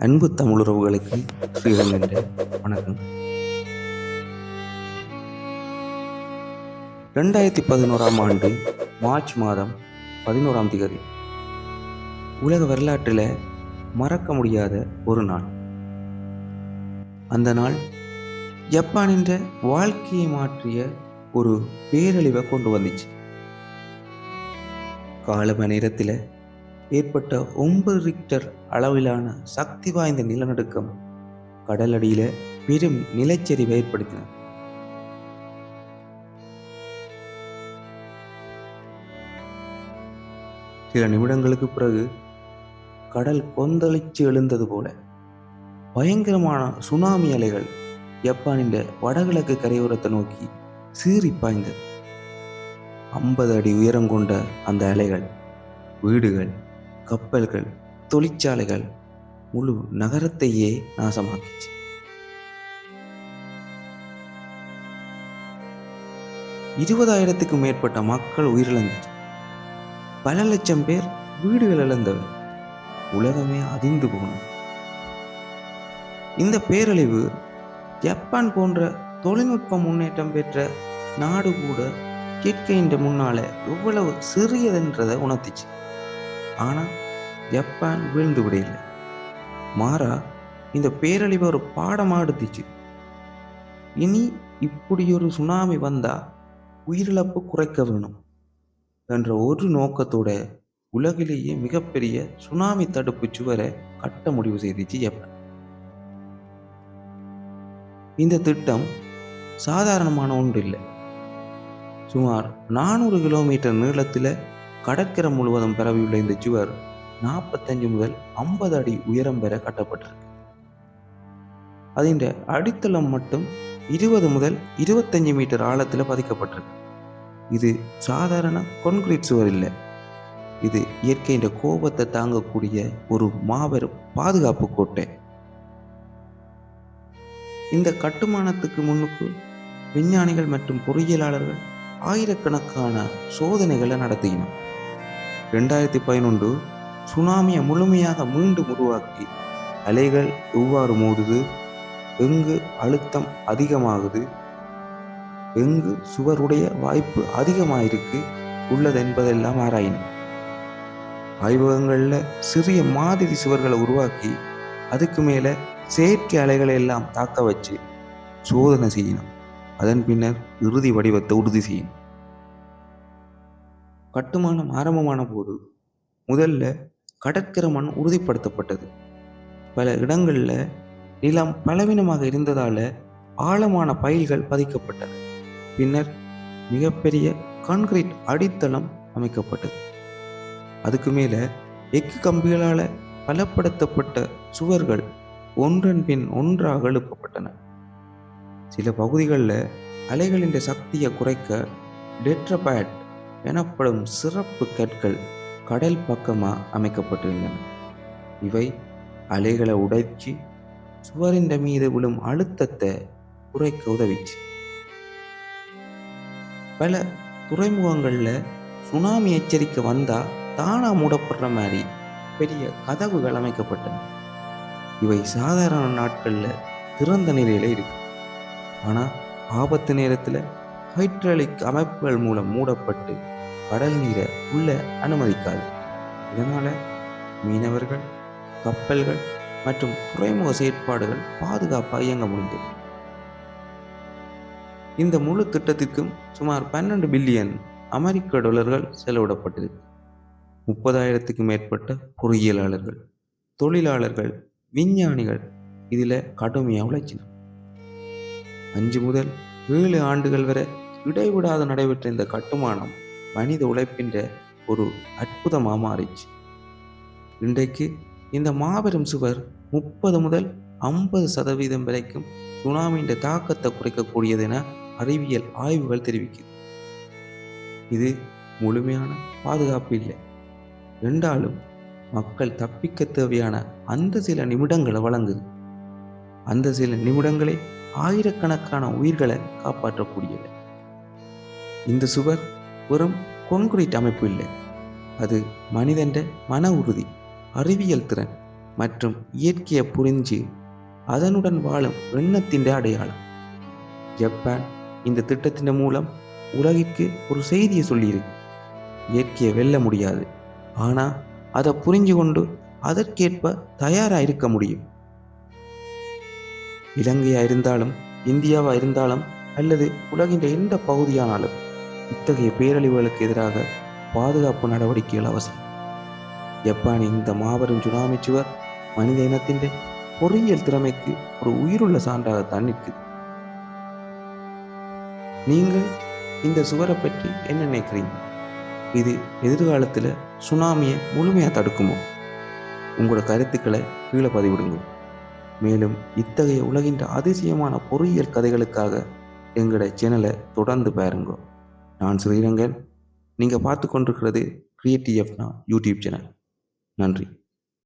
அன்பு தமிழுறவுகளுக்கு ஸ்ரீரங்கன்ற வணக்கம். 2011ஆம் ஆண்டு மார்ச் மாதம் 11ஆம் திகதி உலக வரலாற்றில் மறக்க முடியாத ஒரு நாள். அந்த நாள் ஜப்பானின் வாழ்க்கையை மாற்றிய ஒரு பேரழிவை கொண்டு வந்துச்சு. காலம நேரத்தில் ஏற்பட்ட 9 ரிக்டர் அளவிலான சக்தி வாய்ந்த நிலநடுக்கம் கடலடியில பெரும் நிலச்சரிவை ஏற்படுத்தின. சில நிமிடங்களுக்கு பிறகு கடல் கொந்தளிச்சு எழுந்தது போல பயங்கரமான சுனாமி அலைகள் ஜப்பானின் வடகிழக்கு கரையோரத்தை நோக்கி சீறி பாய்ந்தது. 50 அடி உயரம் கொண்ட அந்த அலைகள் வீடுகள், கப்பல்கள், தொழிற்சாலைகள், முழு நகரத்தையே நாசமாக்கிச்சு. இருபதாயிரத்துக்கும் மேற்பட்ட மக்கள் உயிரிழந்துச்சு. பல லட்சம் பேர் வீடுகள் இழந்தவர். உலகமே அதிர்ந்து போனது. இந்த பேரழிவு ஜப்பான் போன்ற தொழில்நுட்ப முன்னேற்றம் பெற்ற நாடு கூட இயற்கையின் முன்னால எவ்வளவு சிறியதென்றதை உணர்த்திச்சு. ஆனால் ஜப்பான் வீழ்ந்து விடையில்லை. மாறா இந்த பேரழிவை ஒரு பாடமாக எடுத்துச்சு. இனி இப்படி ஒரு சுனாமி வந்தா உயிரிழப்பு குறைக்க வேணும் என்ற ஒரு நோக்கத்தோட உலகிலேயே மிகப்பெரிய சுனாமி தடுப்பு சுவரை கட்ட முடிவு செய்துச்சு ஜப்பான். இந்த திட்டம் சாதாரணமான ஒன்று இல்லை. சுமார் 400 கிலோமீட்டர் நீளத்தில் கடற்கரை முழுவதும் பரவியுள்ள இந்த சுவர் 45 முதல் 50 அடி உயரம் பெற கட்டப்பட்டிருக்கு. அதின் அடித்தளம் மட்டும் 20 முதல் 25 மீட்டர் ஆழத்தில் பதிக்கப்பட்டிருக்கு. இது சாதாரண கான்கிரீட் சுவர் இல்லை. இது இயற்கையின் கோபத்தை தாங்கக்கூடிய ஒரு மாபெரும் பாதுகாப்பு கோட்டை. இந்த கட்டுமானத்துக்கு முன்னுக்கு விஞ்ஞானிகள் மற்றும் பொறியியலாளர்கள் ஆயிரக்கணக்கான சோதனைகளை நடத்தினர். 2011 சுனாமியை முழுமையாக மீண்டும் உருவாக்கி அலைகள் எவ்வாறு மோதுது, எங்கு அழுத்தம் அதிகமாகுது, எங்கு சுவருடைய வாய்ப்பு அதிகமாயிருக்கு உள்ளது என்பதெல்லாம் ஆராயினர். ஆய்வகங்களில் சிறிய மாதிரி சுவர்களை உருவாக்கி அதுக்கு மேலே செயற்கை அலைகளை எல்லாம் தாக்க வச்சு சோதனை செய்யணும். அதன் பின்னர் இறுதி வடிவத்தை உறுதி செய்யணும். கட்டுமானம் ஆரம்பமான போது முதல்ல கடற்கரை மண் உறுதிப்படுத்தப்பட்டது. பல இடங்களில் நிலம் பலவீனமாக இருந்ததால் ஆழமான பயில்கள் பதிக்கப்பட்டன. பின்னர் மிகப்பெரிய கான்கிரீட் அடித்தளம் அமைக்கப்பட்டது. அதுக்கு மேலே எஃகு கம்பிகளால் பலப்படுத்தப்பட்ட சுவர்கள் ஒன்றன் பின் ஒன்றாக எழுப்பப்பட்டன. சில பகுதிகளில் அலைகளின் சக்தியை குறைக்க டெட்ராபேட் எனப்படும் சிறப்பு கற்கள் கடல் பக்கமாக அமைக்கப்பட்டிருந்தன. இவை அலைகளை உடைச்சி சுவரின் மீது விழும் அழுத்தத்தை குறைக்க உதவிச்சு. பல துறைமுகங்களில் சுனாமி எச்சரிக்கை வந்தால் தானா மூடப்படுற மாதிரி பெரிய கதவுகள் அமைக்கப்பட்டன. இவை சாதாரண நாட்களில் திறந்த நிலையில் இருக்கு. ஆனால் ஆபத்து நேரத்தில் ஹைட்ராலிக் அமைப்புகள் மூலம் மூடப்பட்டு கடல் நீரை உள்ள அனுமதிக்காது. இதனால் மீனவர்கள், கப்பல்கள் மற்றும் துறைமுக செயற்பாடுகள் பாதுகாப்பாக இயங்க முடிந்தது. இந்த முழு திட்டத்திற்கும் சுமார் 12 பில்லியன் அமெரிக்க டாலர்கள் செலவிடப்பட்டிருக்கு. 30,000க்கும் மேற்பட்ட பொறியியலாளர்கள், தொழிலாளர்கள், விஞ்ஞானிகள் இதில் கடுமையாக உழைச்சினர். 5 முதல் 7 ஆண்டுகள் வரை இடைவிடாத நடைபெற்ற இந்த கட்டுமானம் மனித உழைப்பின் ஒரு அற்புதமாக மாறிச்சு. இன்றைக்கு இந்த மாபெரும் சுவர் 30 முதல் 50% வரைக்கும் சுனாமியின் தாக்கத்தை குறைக்கக்கூடியது என அறிவியல் ஆய்வுகள் தெரிவிக்குது. இது முழுமையான பாதுகாப்பு இல்லை என்றாலும் மக்கள் தப்பிக்க தேவையான அந்த சில நிமிடங்களை வழங்குது. அந்த சில நிமிடங்களே ஆயிரக்கணக்கான உயிர்களை காப்பாற்றக்கூடியது. இந்த சுவர் வெறும் கான்கிரீட் அமைப்பு இல்லை. அது மனிதன் மன உறுதி, அறிவியல் திறன் மற்றும் இயற்கையை புரிஞ்சு அதனுடன் வாழும் எண்ணத்தின் அடையாளம். ஜப்பான் இந்த திட்டத்தின் மூலம் உலகிற்கு ஒரு செய்தியை சொல்லியிருக்கு. இயற்கையை வெல்ல முடியாது, ஆனால் அதை புரிஞ்சு கொண்டு அதற்கேற்ப தயாராக இருக்க முடியும். இலங்கையாக இருந்தாலும் இந்தியாவாக இருந்தாலும் அல்லது உலகின் எந்த பகுதியானாலும் இத்தகைய பேரழிவுகளுக்கு எதிராக பாதுகாப்பு நடவடிக்கைகள் அவசியம். ஜப்பானின் இந்த மாபெரும் சுனாமி சுவர் மனித இனத்தின் பொறியியல் திறமைக்கு ஒரு உயிருள்ள சான்றாகத்தான் நிற்குது. நீங்கள் இந்த சுவரை பற்றி என்ன நினைக்கிறீங்க? இது எதிர்காலத்தில் சுனாமியை முழுமையாக தடுக்குமோ? உங்களோட கருத்துக்களை கீழே பதிவிடுங்க. மேலும் இத்தகைய உலகின் அதிசயமான பொறியியல் கதைகளுக்காக எங்களோட சேனலை தொடர்ந்து பாருங்க. நான் ஸ்ரீரங்கன். நீங்கள் பார்த்து கொண்டிருக்கிறது கிரியேட்டிவ் யூடியூப் சேனல். நன்றி.